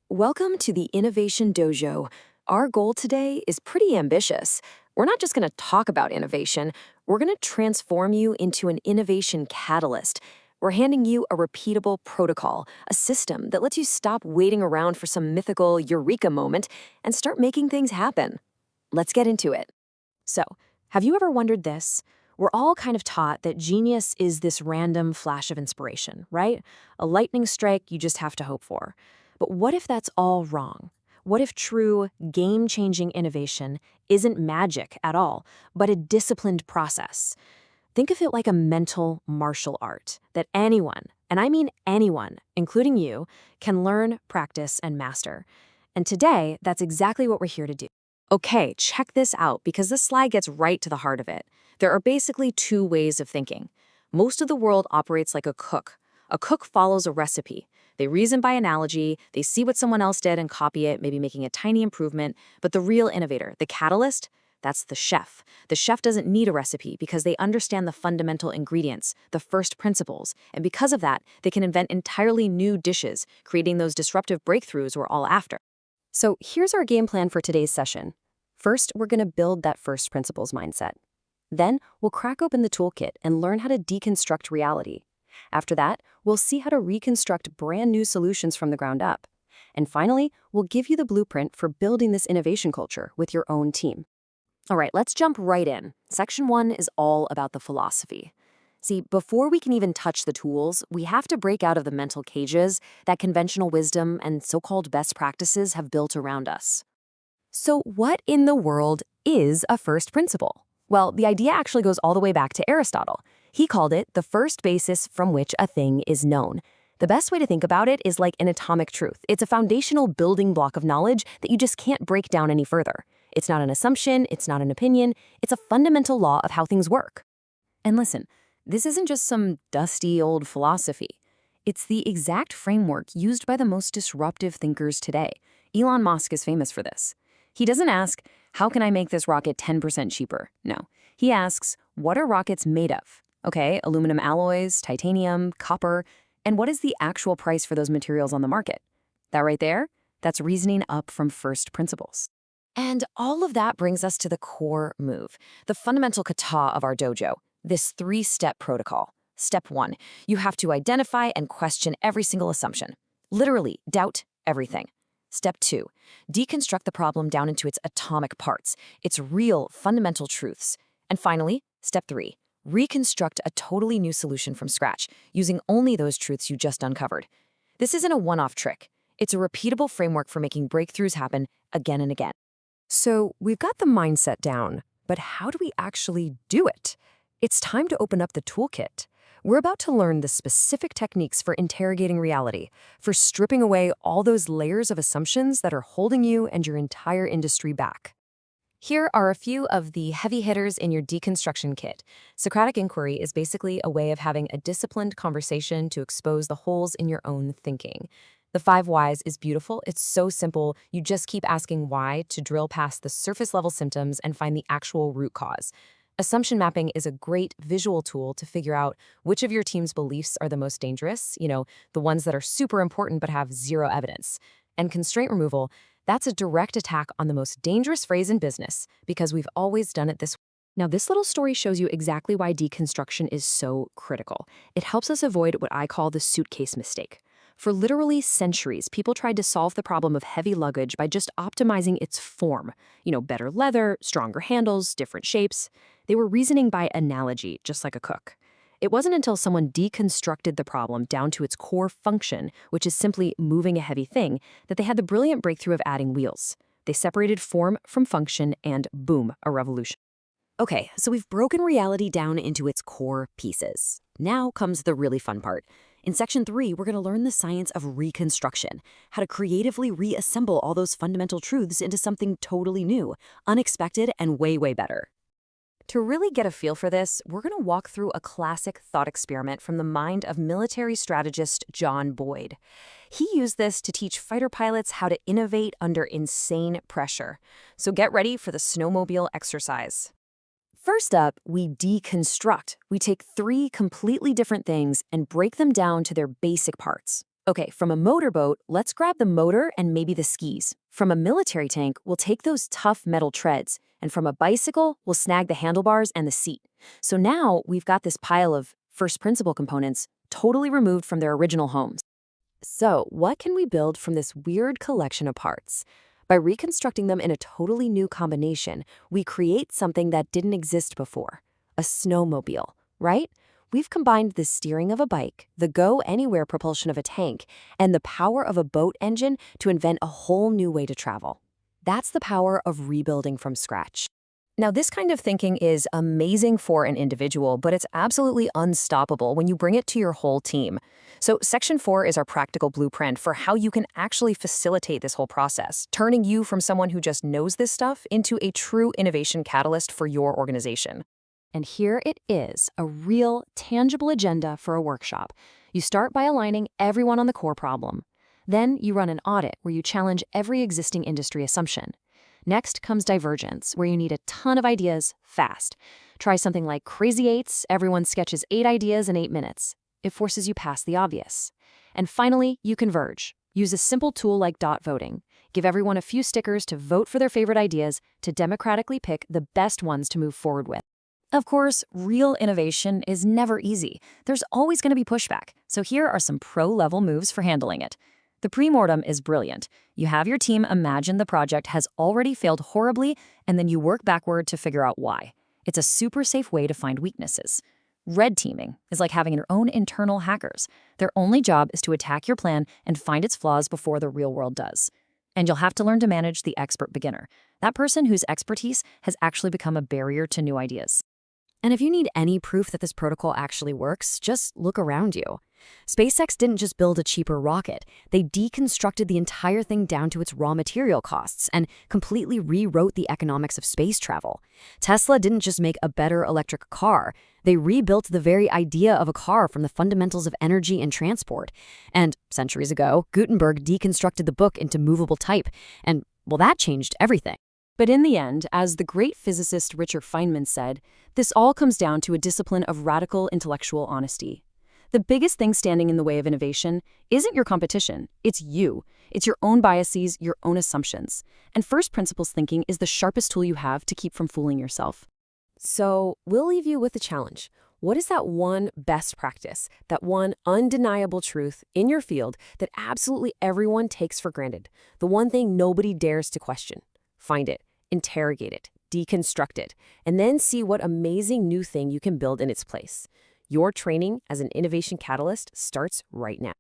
Welcome to the Innovation Dojo. Our goal today is pretty ambitious. We're not just going to talk about innovation, we're going to transform you into an innovation catalyst. We're handing you a repeatable protocol, a system that lets you stop waiting around for some mythical eureka moment and start making things happen. Let's get into it. So, have you ever wondered this? We're all kind of taught that genius is this random flash of inspiration, right? A lightning strike you just have to hope for. But what if that's all wrong? What if true, game-changing innovation isn't magic at all, but a disciplined process? Think of it like a mental martial art that anyone, and I mean anyone, including you, can learn, practice, and master. And today, that's exactly what we're here to do. Okay, check this out because this slide gets right to the heart of it. There are basically two ways of thinking. Most of the world operates like a cook. A cook follows a recipe. They reason by analogy, they see what someone else did and copy it, maybe making a tiny improvement. But the real innovator, the catalyst, that's the chef. The chef doesn't need a recipe because they understand the fundamental ingredients, the first principles. And because of that, they can invent entirely new dishes, creating those disruptive breakthroughs we're all after. So here's our game plan for today's session. First, we're going to build that first principles mindset. Then, we'll crack open the toolkit and learn how to deconstruct reality. After that, we'll see how to reconstruct brand new solutions from the ground up. And finally, we'll give you the blueprint for building this innovation culture with your own team. All right, let's jump right in. Section 1 is all about the philosophy. See, before we can even touch the tools, we have to break out of the mental cages that conventional wisdom and so-called best practices have built around us. So what in the world is a first principle? Well, the idea actually goes all the way back to Aristotle. He called it the first basis from which a thing is known. The best way to think about it is like an atomic truth. It's a foundational building block of knowledge that you just can't break down any further. It's not an assumption, it's not an opinion, it's a fundamental law of how things work. And listen, this isn't just some dusty old philosophy. It's the exact framework used by the most disruptive thinkers today. Elon Musk is famous for this. He doesn't ask, how can I make this rocket 10% cheaper? No. He asks, what are rockets made of? Okay, aluminum alloys, titanium, copper, and what is the actual price for those materials on the market? That right there, that's reasoning up from first principles. And all of that brings us to the core move, the fundamental kata of our dojo, this 3-step protocol. Step 1, you have to identify and question every single assumption. Literally, doubt everything. Step 2, deconstruct the problem down into its atomic parts, its real fundamental truths. And finally, step 3, reconstruct a totally new solution from scratch, using only those truths you just uncovered. This isn't a one-off trick. It's a repeatable framework for making breakthroughs happen again and again. So we've got the mindset down, but how do we actually do it? It's time to open up the toolkit. We're about to learn the specific techniques for interrogating reality, for stripping away all those layers of assumptions that are holding you and your entire industry back. Here are a few of the heavy hitters in your deconstruction kit. Socratic inquiry is basically a way of having a disciplined conversation to expose the holes in your own thinking. The 5 whys is beautiful. It's so simple. You just keep asking why to drill past the surface-level symptoms and find the actual root cause. Assumption mapping is a great visual tool to figure out which of your team's beliefs are the most dangerous, the ones that are super important but have zero evidence. And constraint removal, that's a direct attack on the most dangerous phrase in business because we've always done it this way. Now, this little story shows you exactly why deconstruction is so critical. It helps us avoid what I call the suitcase mistake. For literally centuries, people tried to solve the problem of heavy luggage by just optimizing its form. Better leather, stronger handles, different shapes. They were reasoning by analogy, just like a cook. It wasn't until someone deconstructed the problem down to its core function, which is simply moving a heavy thing, that they had the brilliant breakthrough of adding wheels. They separated form from function and boom, a revolution. Okay, so we've broken reality down into its core pieces. Now comes the really fun part. In Section 3, we're going to learn the science of reconstruction, how to creatively reassemble all those fundamental truths into something totally new, unexpected, and way, way better. To really get a feel for this, we're going to walk through a classic thought experiment from the mind of military strategist John Boyd. He used this to teach fighter pilots how to innovate under insane pressure. So get ready for the snowmobile exercise. First up, we deconstruct. We take 3 completely different things and break them down to their basic parts. Okay, from a motorboat, let's grab the motor and maybe the skis. From a military tank, we'll take those tough metal treads. And from a bicycle, we'll snag the handlebars and the seat. So now we've got this pile of first principle components totally removed from their original homes. So, what can we build from this weird collection of parts? By reconstructing them in a totally new combination, we create something that didn't exist before, a snowmobile, right? We've combined the steering of a bike, the go-anywhere propulsion of a tank, and the power of a boat engine to invent a whole new way to travel. That's the power of rebuilding from scratch. Now, this kind of thinking is amazing for an individual, but it's absolutely unstoppable when you bring it to your whole team. So Section 4 is our practical blueprint for how you can actually facilitate this whole process, turning you from someone who just knows this stuff into a true innovation catalyst for your organization. And here it is, a real, tangible agenda for a workshop. You start by aligning everyone on the core problem. Then you run an audit where you challenge every existing industry assumption. Next comes divergence, where you need a ton of ideas fast. Try something like Crazy Eights, everyone sketches 8 ideas in 8 minutes. It forces you past the obvious. And finally, you converge. Use a simple tool like dot voting. Give everyone a few stickers to vote for their favorite ideas to democratically pick the best ones to move forward with. Of course, real innovation is never easy. There's always going to be pushback, so here are some pro-level moves for handling it. The pre-mortem is brilliant. You have your team imagine the project has already failed horribly, and then you work backward to figure out why. It's a super safe way to find weaknesses. Red teaming is like having your own internal hackers. Their only job is to attack your plan and find its flaws before the real world does. And you'll have to learn to manage the expert beginner, that person whose expertise has actually become a barrier to new ideas. And if you need any proof that this protocol actually works, just look around you. SpaceX didn't just build a cheaper rocket. They deconstructed the entire thing down to its raw material costs and completely rewrote the economics of space travel. Tesla didn't just make a better electric car. They rebuilt the very idea of a car from the fundamentals of energy and transport. And centuries ago, Gutenberg deconstructed the book into movable type. And, well, that changed everything. But in the end, as the great physicist Richard Feynman said, this all comes down to a discipline of radical intellectual honesty. The biggest thing standing in the way of innovation isn't your competition, it's you. It's your own biases, your own assumptions. And first principles thinking is the sharpest tool you have to keep from fooling yourself. So we'll leave you with a challenge. What is that one best practice, that one undeniable truth in your field that absolutely everyone takes for granted, the one thing nobody dares to question? Find it, interrogate it, deconstruct it, and then see what amazing new thing you can build in its place. Your training as an innovation catalyst starts right now.